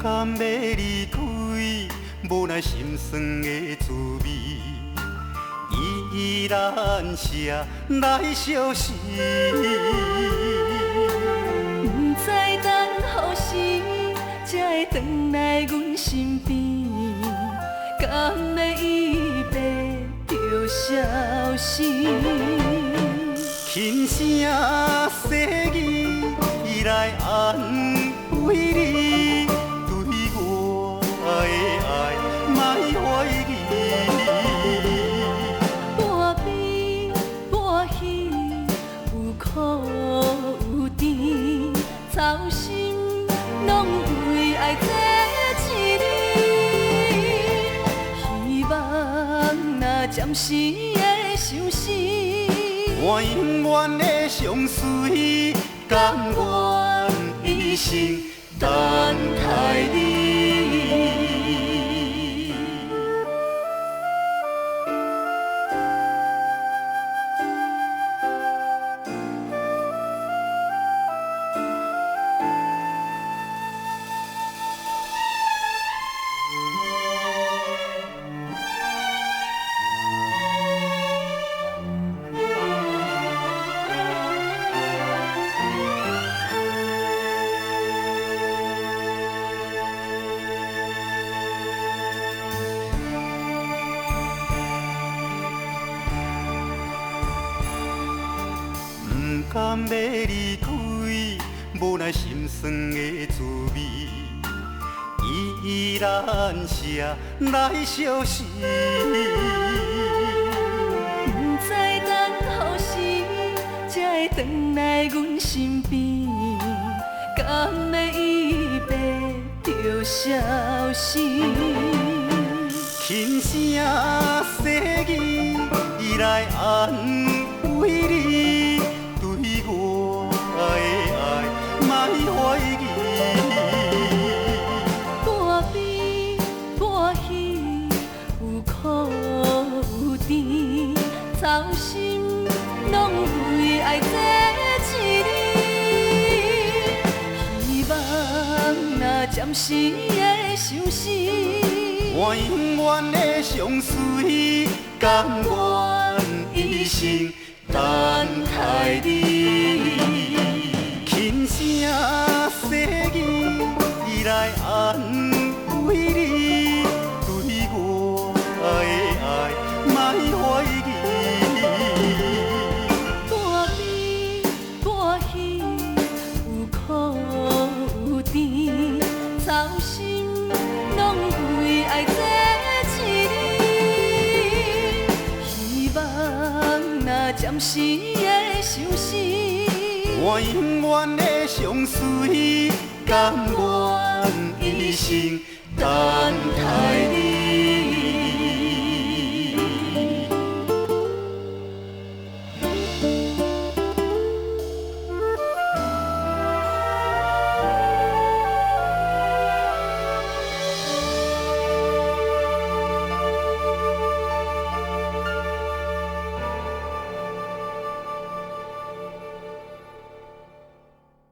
甘要离开，无奈心酸的滋味，依然写来相思。不知等何时才会回来阮身边，甘要一别就消失。轻声细语来安慰你，对我的爱莫怀疑。半悲半喜，有苦有甜，操心拢为爱这一你。希望若暂时的相思，我永远的相随，甘愿一生等待你。不甘要离开，无奈心酸的滋味，依然写来相思。不知等何时才会回来阮身边，甘要一别就消失。轻声细语来安慰你，对我的爱莫怀疑。半悲半喜，有苦有甜，操心拢为爱这一你。希望若暂时的相思，我永远的相随，甘愿一生等待你。轻声细语来安慰你，对我的爱莫怀疑。半悲半喜，有苦有甜，操心拢为爱这一你。希望若暂时的相思，我永远的相随，甘愿一生等待你。